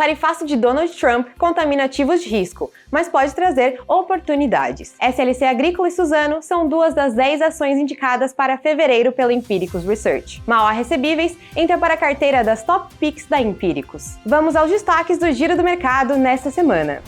Tarifaço de Donald Trump contamina ativos de risco, mas pode trazer oportunidades. SLC Agrícola e Suzano são duas das 10 ações indicadas para fevereiro pela Empíricos Research. Mauá Recebíveis entra para a carteira das Top Picks da Empíricos. Vamos aos destaques do giro do mercado nesta semana.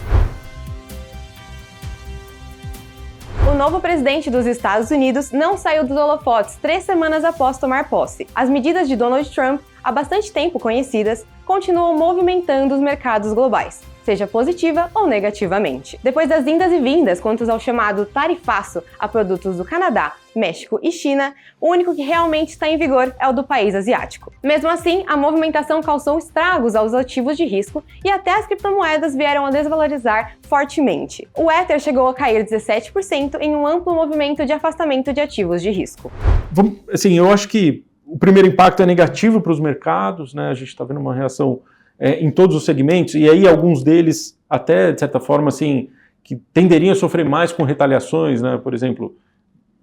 O novo presidente dos Estados Unidos não saiu dos holofotes 3 semanas após tomar posse. As medidas de Donald Trump, há bastante tempo conhecidas, continuam movimentando os mercados globais, seja positiva ou negativamente. Depois das indas e vindas quanto ao chamado tarifaço a produtos do Canadá, México e China, o único que realmente está em vigor é o do país asiático. Mesmo assim, a movimentação causou estragos aos ativos de risco e até as criptomoedas vieram a desvalorizar fortemente. O Ether chegou a cair 17% em um amplo movimento de afastamento de ativos de risco. Assim, eu acho que o primeiro impacto é negativo para os mercados, né? A gente está vendo uma reação em todos os segmentos, e aí alguns deles até, de certa forma, assim, que tenderiam a sofrer mais com retaliações, né? Por exemplo,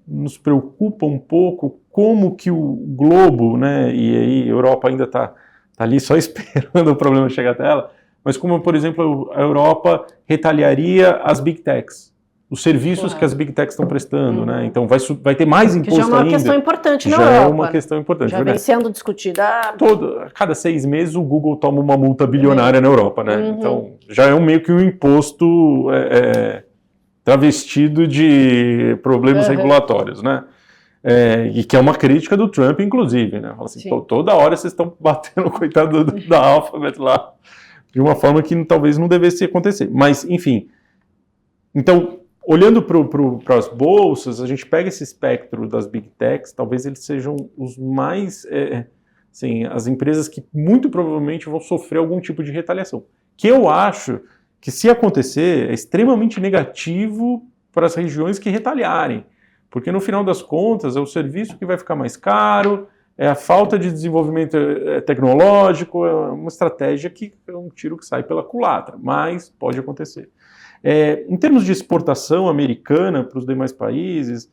nos preocupa um pouco como que o globo, né? E aí a Europa ainda está ali só esperando o problema chegar até ela, mas como, por exemplo, a Europa retaliaria as Big Techs, os serviços que as Big Techs estão prestando, né? Então vai ter mais imposto ainda. Já é uma questão importante na Europa. Europa. Já é uma questão importante. Já vem sendo discutida. A cada 6 meses o Google toma uma multa bilionária na Europa, né? Então já é meio que um imposto travestido de problemas regulatórios, né? E que é uma crítica do Trump, inclusive, né? Fala assim, toda hora vocês estão batendo o coitado da Alphabet lá, de uma forma que talvez não devesse acontecer. Mas, enfim. Então, olhando para as bolsas, a gente pega esse espectro das Big Techs, talvez eles sejam os mais, assim, as empresas que muito provavelmente vão sofrer algum tipo de retaliação. Que eu acho que, se acontecer, é extremamente negativo para as regiões que retaliarem. Porque, no final das contas, é o serviço que vai ficar mais caro, é a falta de desenvolvimento tecnológico, é uma estratégia que é um tiro que sai pela culatra, mas pode acontecer. Em termos de exportação americana para os demais países,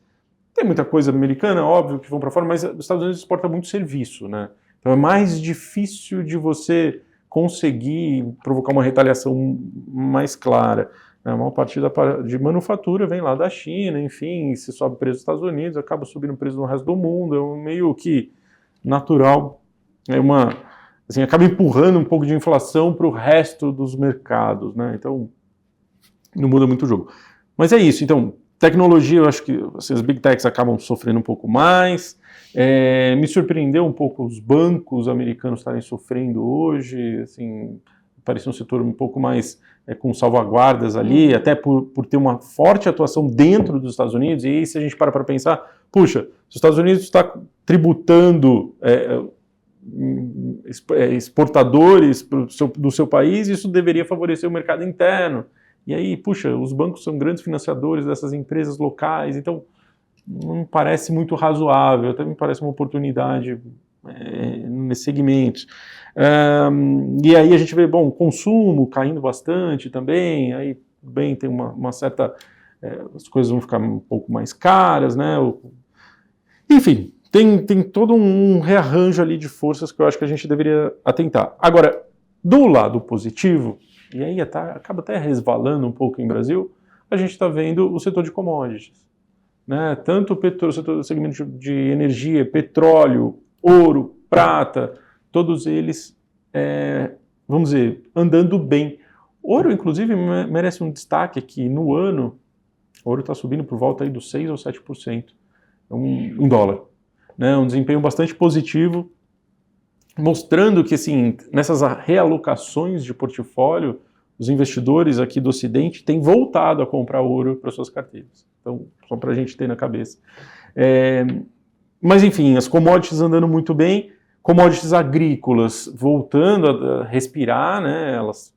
tem muita coisa americana, óbvio, que vão para fora, mas os Estados Unidos exportam muito serviço, né? Então é mais difícil de você conseguir provocar uma retaliação mais clara. A maior parte de manufatura vem lá da China, enfim, se sobe o preço dos Estados Unidos, acaba subindo o preço no resto do mundo, é meio que natural, assim, acaba empurrando um pouco de inflação para o resto dos mercados, né? Então, não muda muito o jogo. Mas é isso. Então, tecnologia, eu acho que assim, as Big Techs acabam sofrendo um pouco mais. Me surpreendeu um pouco os bancos americanos estarem sofrendo hoje. Assim, parecia um setor um pouco mais com salvaguardas ali, até por ter uma forte atuação dentro dos Estados Unidos. E aí, se a gente para pensar, puxa, se os Estados Unidos está tributando exportadores do seu país, isso deveria favorecer o mercado interno. E aí, puxa, os bancos são grandes financiadores dessas empresas locais, então não me parece muito razoável, até me parece uma oportunidade nesse segmento. E aí a gente vê, bom, consumo caindo bastante também, aí bem, tem uma certa... as coisas vão ficar um pouco mais caras, né? Enfim, tem todo um rearranjo ali de forças que eu acho que a gente deveria atentar. Agora, do lado positivo, e aí acaba até resvalando um pouco em Brasil, a gente está vendo o setor de commodities, né? Tanto o segmento de energia, petróleo, ouro, prata, todos eles, vamos dizer, andando bem. Ouro, inclusive, merece um destaque aqui. No ano, o ouro está subindo por volta aí dos 6% ou 7% em dólar, né? Um desempenho bastante positivo, mostrando que, assim, nessas realocações de portfólio, os investidores aqui do Ocidente têm voltado a comprar ouro para suas carteiras. Então, só para a gente ter na cabeça. Mas, enfim, as commodities andando muito bem, commodities agrícolas voltando a respirar, né? Elas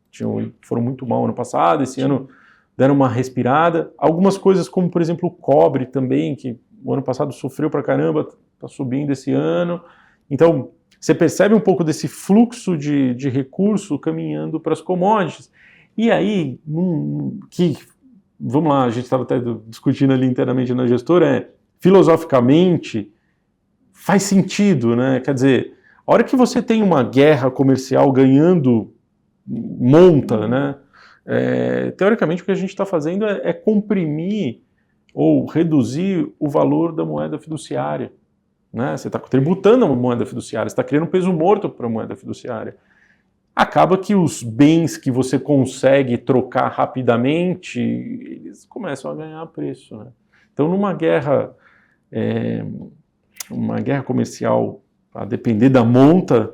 foram muito mal ano passado, esse ano deram uma respirada. Algumas coisas, como, por exemplo, o cobre também, que o ano passado sofreu pra caramba, está subindo esse ano. Então, você percebe um pouco desse fluxo de recurso caminhando para as commodities. E aí, vamos lá, a gente estava até discutindo ali internamente na gestora, filosoficamente, faz sentido, né? Quer dizer, a hora que você tem uma guerra comercial ganhando monta, né? Teoricamente, o que a gente está fazendo é comprimir ou reduzir o valor da moeda fiduciária. Né? Você está tributando a moeda fiduciária, você está criando um peso morto para a moeda fiduciária. Acaba que os bens que você consegue trocar rapidamente, eles começam a ganhar preço. Né? Então, numa guerra comercial, a depender da monta,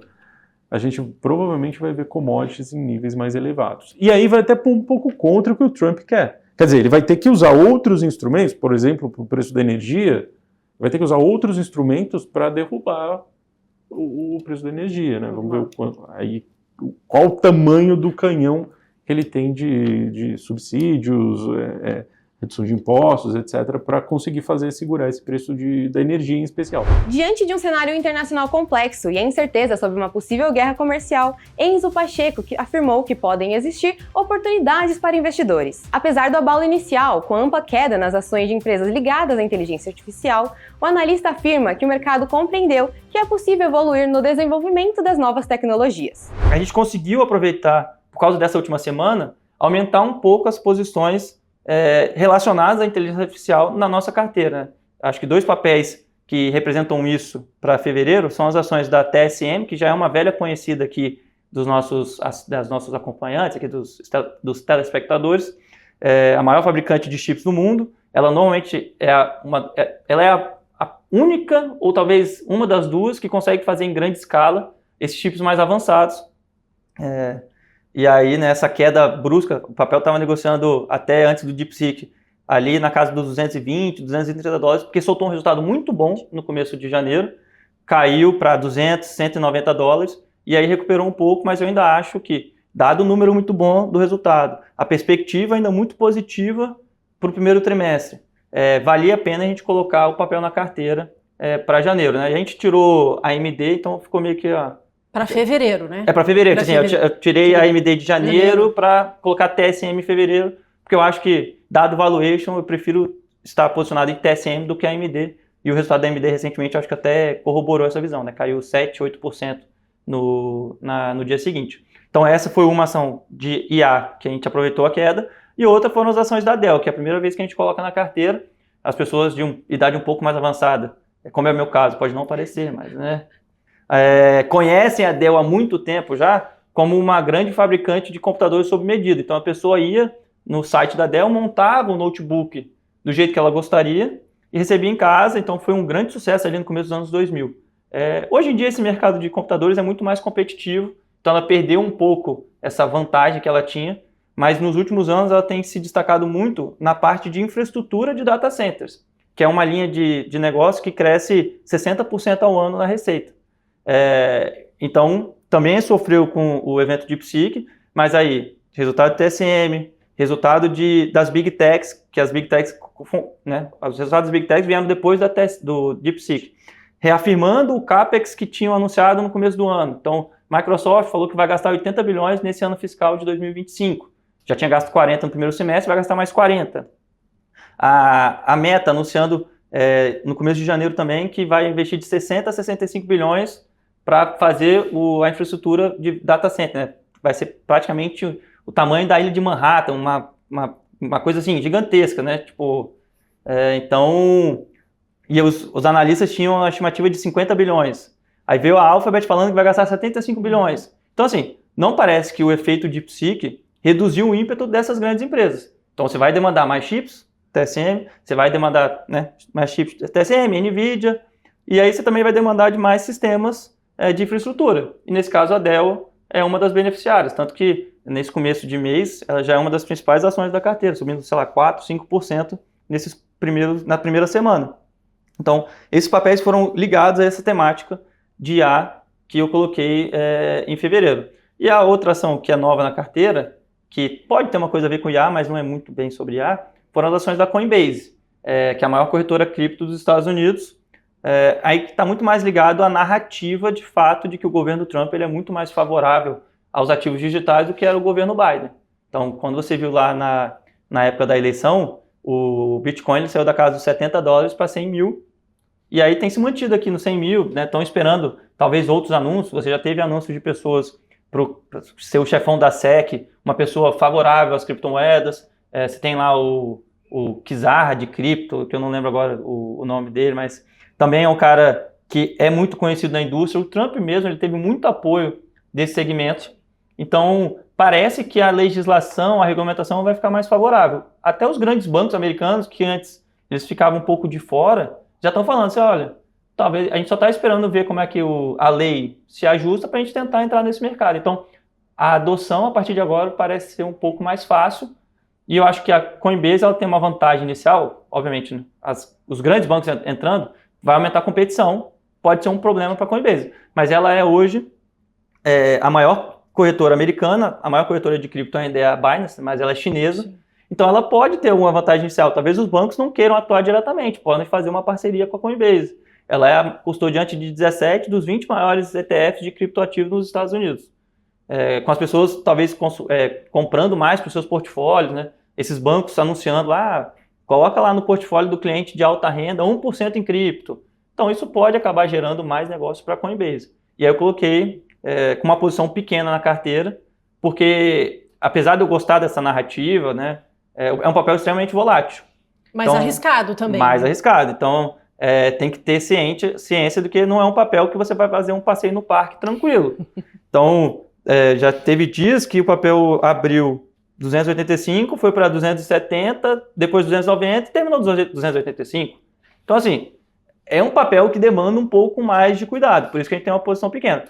a gente provavelmente vai ver commodities em níveis mais elevados. E aí vai até um pouco contra o que o Trump quer. Quer dizer, ele vai ter que usar outros instrumentos, por exemplo, para o preço da energia, vai ter que usar outros instrumentos para derrubar o preço da energia. Né? Vamos ver qual o tamanho do canhão que ele tem de subsídios, redução de impostos, etc., para conseguir segurar esse preço da energia em especial. Diante de um cenário internacional complexo e a incerteza sobre uma possível guerra comercial, Enzo Pacheco afirmou que podem existir oportunidades para investidores. Apesar do abalo inicial, com ampla queda nas ações de empresas ligadas à inteligência artificial, o analista afirma que o mercado compreendeu que é possível evoluir no desenvolvimento das novas tecnologias. A gente conseguiu aproveitar, por causa dessa última semana, aumentar um pouco as posições relacionadas à inteligência artificial na nossa carteira. Né? Acho que 2 papéis que representam isso para fevereiro são as ações da TSM, que já é uma velha conhecida aqui das nossos acompanhantes, aqui dos telespectadores, a maior fabricante de chips do mundo. Ela normalmente ela é a única, ou talvez uma das 2, que consegue fazer em grande escala esses chips mais avançados. E aí, nessa queda brusca, o papel estava negociando até antes do DeepSeek, ali na casa dos 220, 230 dólares, porque soltou um resultado muito bom no começo de janeiro, caiu para 200, 190 dólares, e aí recuperou um pouco, mas eu ainda acho que, dado o número muito bom do resultado, a perspectiva ainda muito positiva para o primeiro trimestre, valia a pena a gente colocar o papel na carteira para janeiro. Né? A gente tirou a AMD, então ficou meio que... Para fevereiro, né? Para fevereiro. Assim, eu tirei a AMD de janeiro para colocar TSM em fevereiro, porque eu acho que, dado o valuation, eu prefiro estar posicionado em TSM do que a AMD. E o resultado da AMD recentemente, acho que até corroborou essa visão, né? Caiu 7%, 8% no dia seguinte. Então essa foi uma ação de IA que a gente aproveitou a queda, e outra foram as ações da Dell, que é a primeira vez que a gente coloca na carteira. As pessoas de idade um pouco mais avançada, como é o meu caso, pode não parecer, mas né? Conhecem a Dell há muito tempo já como uma grande fabricante de computadores sob medida. Então a pessoa ia no site da Dell, montava um notebook do jeito que ela gostaria e recebia em casa. Então foi um grande sucesso ali no começo dos anos 2000. Hoje em dia esse mercado de computadores é muito mais competitivo, então ela perdeu um pouco essa vantagem que ela tinha, mas nos últimos anos ela tem se destacado muito na parte de infraestrutura de data centers, que é uma linha de negócio que cresce 60% ao ano na receita. Então, também sofreu com o evento DeepSeek, mas aí, resultado do TSM, resultado das Big Techs, que as Big Techs, né, os resultados das Big Techs vieram depois do DeepSeek, reafirmando o CAPEX que tinham anunciado no começo do ano. Então, Microsoft falou que vai gastar 80 bilhões nesse ano fiscal de 2025. Já tinha gasto 40 no primeiro semestre, vai gastar mais 40. A Meta anunciando no começo de janeiro também que vai investir de 60 a 65 bilhões para fazer a infraestrutura de data center, né? Vai ser praticamente o tamanho da ilha de Manhattan, uma coisa assim, gigantesca, né? Então, e os analistas tinham uma estimativa de 50 bilhões. Aí veio a Alphabet falando que vai gastar 75 bilhões. Então, assim, não parece que o efeito DeepSeek reduziu o ímpeto dessas grandes empresas. Então, você vai demandar mais chips, TSM, você vai demandar, né, mais chips, TSM, NVIDIA, e aí você também vai demandar de mais sistemas de infraestrutura. E nesse caso a Dell é uma das beneficiárias, tanto que nesse começo de mês ela já é uma das principais ações da carteira, subindo, sei lá, 4, 5% na primeira semana. Então, esses papéis foram ligados a essa temática de IA que eu coloquei em fevereiro. E a outra ação que é nova na carteira, que pode ter uma coisa a ver com IA, mas não é muito bem sobre IA, foram as ações da Coinbase, que é a maior corretora cripto dos Estados Unidos. Aí que está muito mais ligado à narrativa de fato de que o governo Trump ele é muito mais favorável aos ativos digitais do que era o governo Biden. Então, quando você viu lá na época da eleição, o Bitcoin ele saiu da casa dos 70 dólares para 100 mil, e aí tem se mantido aqui no 100 mil, né? Estão esperando talvez outros anúncios. Você já teve anúncios de pessoas para ser o chefão da SEC, uma pessoa favorável às criptomoedas. Você tem lá o Kizar de cripto, que eu não lembro agora o nome dele, mas também é um cara que é muito conhecido na indústria. O Trump mesmo, ele teve muito apoio desse segmento. Então, parece que a legislação, a regulamentação vai ficar mais favorável. Até os grandes bancos americanos, que antes eles ficavam um pouco de fora, já estão falando assim, olha, talvez a gente só está esperando ver como é que a lei se ajusta para a gente tentar entrar nesse mercado. Então, a adoção, a partir de agora, parece ser um pouco mais fácil. E eu acho que a Coinbase ela tem uma vantagem inicial, obviamente, né? Os grandes bancos entrando, vai aumentar a competição, pode ser um problema para a Coinbase. Mas ela é hoje a maior corretora americana, a maior corretora de cripto ainda é a Binance, mas ela é chinesa. Sim. Então ela pode ter alguma vantagem inicial. Talvez os bancos não queiram atuar diretamente, podem fazer uma parceria com a Coinbase. Ela é a custodiante de 17 dos 20 maiores ETFs de criptoativos nos Estados Unidos. Com as pessoas talvez comprando mais para os seus portfólios, né? Esses bancos anunciando lá, coloca lá no portfólio do cliente de alta renda 1% em cripto. Então isso pode acabar gerando mais negócio para a Coinbase. E aí eu coloquei com uma posição pequena na carteira, porque apesar de eu gostar dessa narrativa, né, é um papel extremamente volátil. Mais então, arriscado também. Mais arriscado. Então, tem que ter ciência do que não é um papel que você vai fazer um passeio no parque tranquilo. Então, já teve dias que o papel abriu 285, foi para 270, depois 290 e terminou 285. Então, assim, é um papel que demanda um pouco mais de cuidado, por isso que a gente tem uma posição pequena.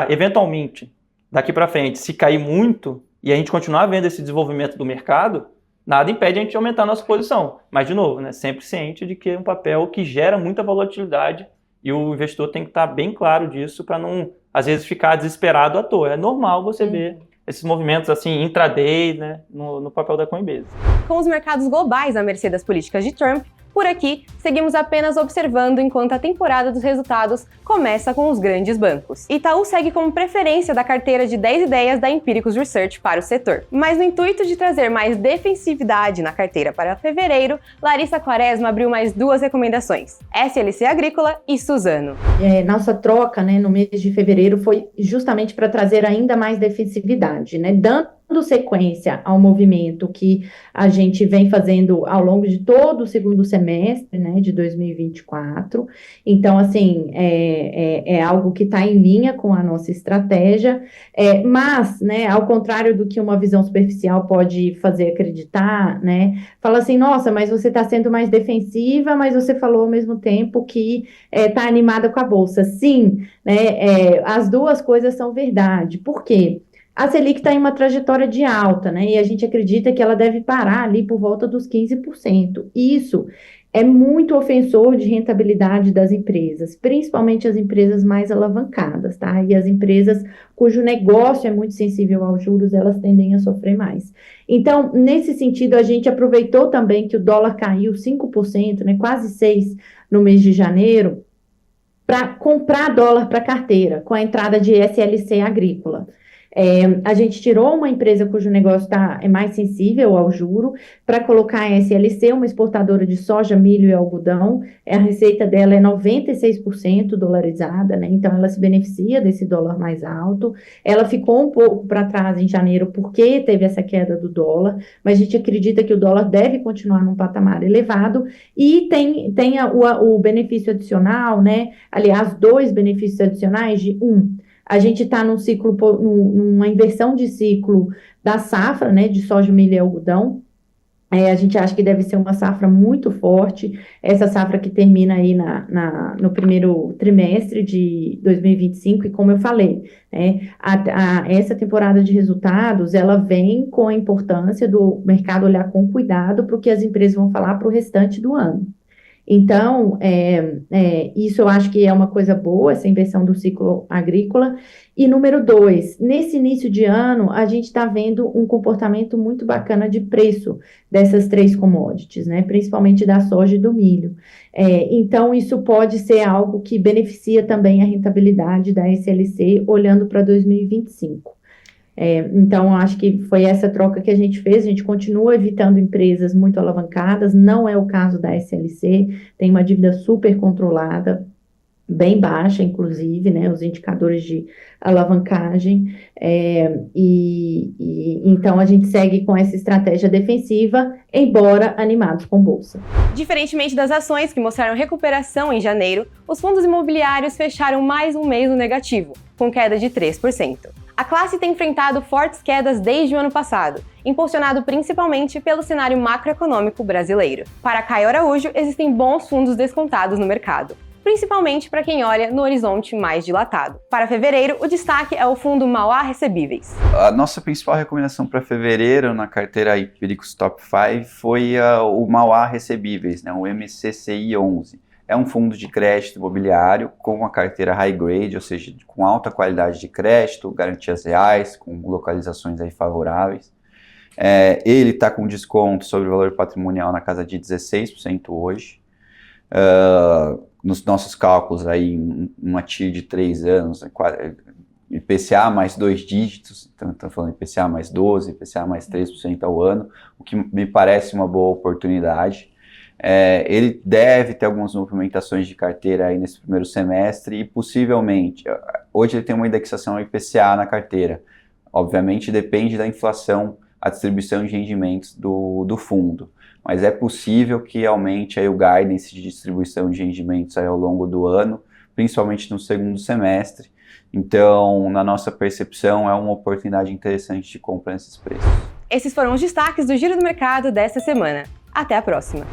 Eventualmente, daqui para frente, se cair muito e a gente continuar vendo esse desenvolvimento do mercado, nada impede a gente de aumentar a nossa posição. Mas, de novo, né, sempre ciente de que é um papel que gera muita volatilidade e o investidor tem que estar bem claro disso para não, às vezes, ficar desesperado à toa. É normal você ver esses movimentos assim, intraday, né, no papel da Coinbase. Com os mercados globais à mercê das políticas de Trump, por aqui, seguimos apenas observando enquanto a temporada dos resultados começa com os grandes bancos. Itaú segue como preferência da carteira de 10 ideias da Empiricus Research para o setor. Mas no intuito de trazer mais defensividade na carteira para fevereiro, Larissa Quaresma abriu mais 2 recomendações, SLC Agrícola e Suzano. Nossa troca, né, no mês de fevereiro foi justamente para trazer ainda mais defensividade, né, dando sequência ao movimento que a gente vem fazendo ao longo de todo o segundo semestre, né, de 2024. Então, assim, é algo que está em linha com a nossa estratégia, mas, né, ao contrário do que uma visão superficial pode fazer acreditar, né, fala assim, nossa, mas você está sendo mais defensiva, mas você falou ao mesmo tempo que está animada com a Bolsa. Sim, né, as duas coisas são verdade. Por quê? A Selic está em uma trajetória de alta, né? E a gente acredita que ela deve parar ali por volta dos 15%. Isso é muito ofensor de rentabilidade das empresas, principalmente as empresas mais alavancadas, tá? E as empresas cujo negócio é muito sensível aos juros, elas tendem a sofrer mais. Então, nesse sentido, a gente aproveitou também que o dólar caiu 5%, né? Quase 6% no mês de janeiro, para comprar dólar para carteira, com a entrada de SLC Agrícola. A gente tirou uma empresa cujo negócio é mais sensível ao juro para colocar a SLC, uma exportadora de soja, milho e algodão. A receita dela é 96% dolarizada, né? Então ela se beneficia desse dólar mais alto. Ela ficou um pouco para trás em janeiro porque teve essa queda do dólar, mas a gente acredita que o dólar deve continuar num patamar elevado e tem o benefício adicional, né? Aliás, 2 benefícios adicionais de a gente está num ciclo, numa inversão de ciclo da safra, né, de soja, milho e algodão. A gente acha que deve ser uma safra muito forte, essa safra que termina aí no primeiro trimestre de 2025, e como eu falei, né, essa temporada de resultados, ela vem com a importância do mercado olhar com cuidado para o que as empresas vão falar para o restante do ano. Então, isso eu acho que é uma coisa boa, essa inversão do ciclo agrícola. E número 2, nesse início de ano, a gente está vendo um comportamento muito bacana de preço dessas 3 commodities, né? Principalmente da soja e do milho. Então, isso pode ser algo que beneficia também a rentabilidade da SLC, olhando para 2025. Então, acho que foi essa troca que a gente fez. A gente continua evitando empresas muito alavancadas, não é o caso da SLC, tem uma dívida super controlada, bem baixa, inclusive, né, os indicadores de alavancagem, então a gente segue com essa estratégia defensiva, embora animados com bolsa. Diferentemente das ações que mostraram recuperação em janeiro, os fundos imobiliários fecharam mais um mês no negativo, com queda de 3%. A classe tem enfrentado fortes quedas desde o ano passado, impulsionado principalmente pelo cenário macroeconômico brasileiro. Para Caio Araújo, existem bons fundos descontados no mercado, principalmente para quem olha no horizonte mais dilatado. Para fevereiro, o destaque é o fundo Mauá Recebíveis. A nossa principal recomendação para fevereiro na carteira Empíricos Top 5 foi o Mauá Recebíveis, né, o MCCI 11. É um fundo de crédito imobiliário com uma carteira high grade, ou seja, com alta qualidade de crédito, garantias reais, com localizações aí favoráveis. Ele está com desconto sobre o valor patrimonial na casa de 16% hoje. Nos nossos cálculos, aí, uma TIR de 3 anos, IPCA mais 2 dígitos, então estamos falando IPCA mais 12, IPCA mais 3% ao ano, o que me parece uma boa oportunidade. Ele deve ter algumas movimentações de carteira aí nesse primeiro semestre e possivelmente, hoje ele tem uma indexação IPCA na carteira, obviamente depende da inflação, a distribuição de rendimentos do fundo, mas é possível que aumente aí o guidance de distribuição de rendimentos aí ao longo do ano, principalmente no segundo semestre. Então, na nossa percepção, é uma oportunidade interessante de compra nesses preços. Esses foram os destaques do Giro do Mercado desta semana. Até a próxima!